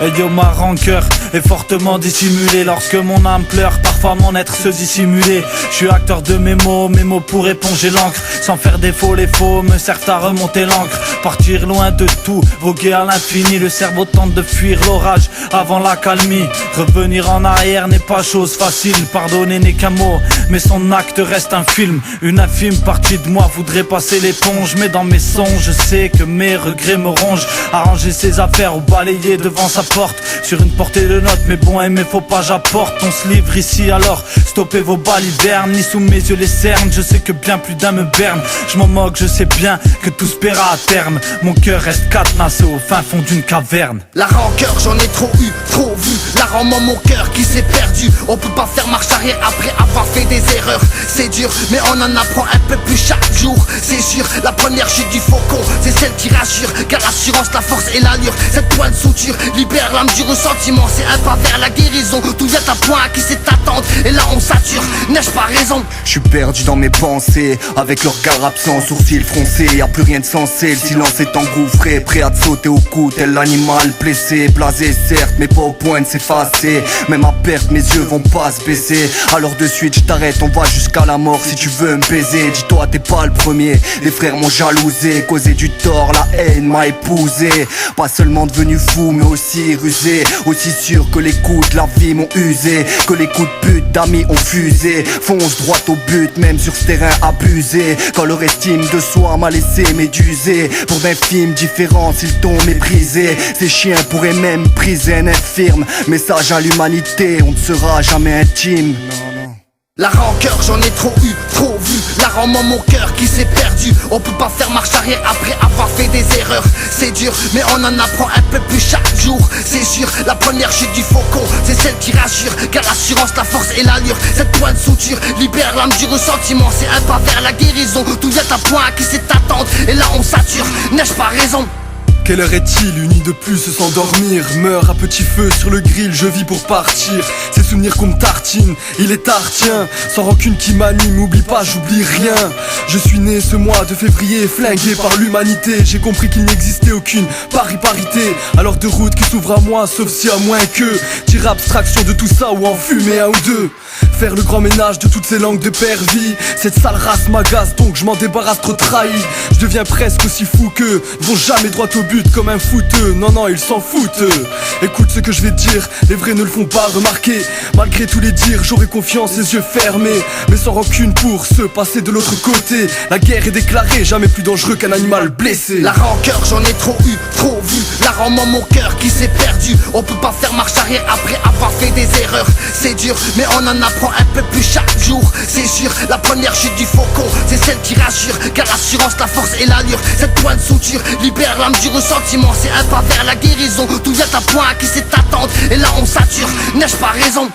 Et yo, ma rancœur est fortement dissimulée. Lorsque mon âme pleure, parfois mon être se dissimule. Je suis acteur de mes mots pour éponger l'encre. Sans faire défaut, les faux me servent à remonter l'encre. Partir loin de tout, voguer à l'infini. Le cerveau tente de fuir l'orage avant l'accalmie. Revenir en arrière n'est pas chose facile. Pardonner n'est qu'un mot, mais son acte reste un film. Une infime partie de moi voudrait passer l'éponge, mais dans mes songes, je sais que mes regrets me rongent. Arranger ses affaires ou balayer devant sa porte. Sur une portée de notes, mais bon, mais faut pas j'apporte. On se livre ici alors, stoppez vos balivernes. Ni sous mes yeux les cernes, je sais que bien plus d'un me berne. Je m'en moque, je sais bien que tout se paiera à terme. Mon cœur reste cadenassé au fin fond d'une caverne. La rancœur, j'en ai trop eu, trop vu. La rend mon cœur qui s'est perdu. On peut pas faire marche arrière après avoir fait des erreurs. C'est dur, mais on en apprend un peu plus chaque jour. C'est sûr, la première chute du faucon, c'est celle qui rassure. Car l'assurance, la force et l'allure, cette pointe de suture libère l'âme du ressentiment. C'est un pas vers la guérison. Tout vient à point qui sait attendre. Et là on sature, n'ai-je pas raison? Je suis perdu dans mes pensées, avec le regard absent, sourcils froncés, y'a plus rien de sensé, le silence est engouffré, prêt à te sauter au cou, tel l'animal blessé, blasé certes, mais pas au point de s'effacer. Même à perte, mes yeux vont pas se baisser. Alors de suite, je t'arrête, on va jusqu'à la mort si tu veux me baiser. Dis-toi, t'es pas le premier, les frères m'ont jalousé, causé du tort, la haine m'a épousé. Pas seulement devenu fou, mais aussi rusé, aussi sûr que les coups de la vie m'ont usé, que les coups de pute d'amis ont fusé. Fonce droit au but, même sur ce terrain abusé. Quand leur estime de soi m'a laissé méduser. Pour d'infimes différences, ils t'ont méprisé. Ces chiens pourraient même briser un infirme message à l'humanité, on ne sera jamais intime. La rancœur, j'en ai trop eu, trop vu. La rend mon cœur qui s'est perdu. On peut pas faire marche arrière après avoir fait des erreurs. C'est dur, mais on en apprend un peu plus chaque jour. C'est sûr, la première chute du faucon, c'est celle qui rassure. Car l'assurance, la force et l'allure, cette pointe de suture libère l'âme du ressentiment. C'est un pas vers la guérison. Tout vient à point qui sait attendre. Et là on sature, n'ai-je pas raison? Quelle heure est-il? Une nuit de plus sans dormir. Meurs à petit feu sur le grill, je vis pour partir. Ces souvenirs qu'on me tartine, il est tard, tiens. Sans rancune qui m'anime, oublie pas, j'oublie rien. Je suis né ce mois de février, flingué par l'humanité. J'ai compris qu'il n'existait aucune parité. Alors de route qui s'ouvre à moi, sauf si à moins que tirer abstraction de tout ça ou en fumer un ou deux. Faire le grand ménage de toutes ces langues de pervie. Cette sale race m'agace, donc je m'en débarrasse trop trahi. Je deviens presque aussi fou qu'eux, vont jamais droit au but comme un footeux. Non, ils s'en foutent. Écoute ce que je vais te dire, les vrais ne le font pas remarquer. Malgré tous les dires, j'aurai confiance, les yeux fermés, mais sans rancune pour ceux passés de l'autre côté. La guerre est déclarée, jamais plus dangereux qu'un animal blessé. La rancœur, j'en ai trop eu, trop vu. La rend mon cœur qui s'est perdu. On peut pas faire marche arrière après avoir fait des erreurs. C'est dur, mais on en apprend un peu plus chaque jour. C'est sûr, la première chute du faucon, c'est celle qui rassure. Car l'assurance, la force et l'allure, cette pointe de suture libère l'âme du ressentiment. C'est un pas vers la guérison. Tout vient à point qui sait attendre. Et là on sature, n'ai-je pas raison?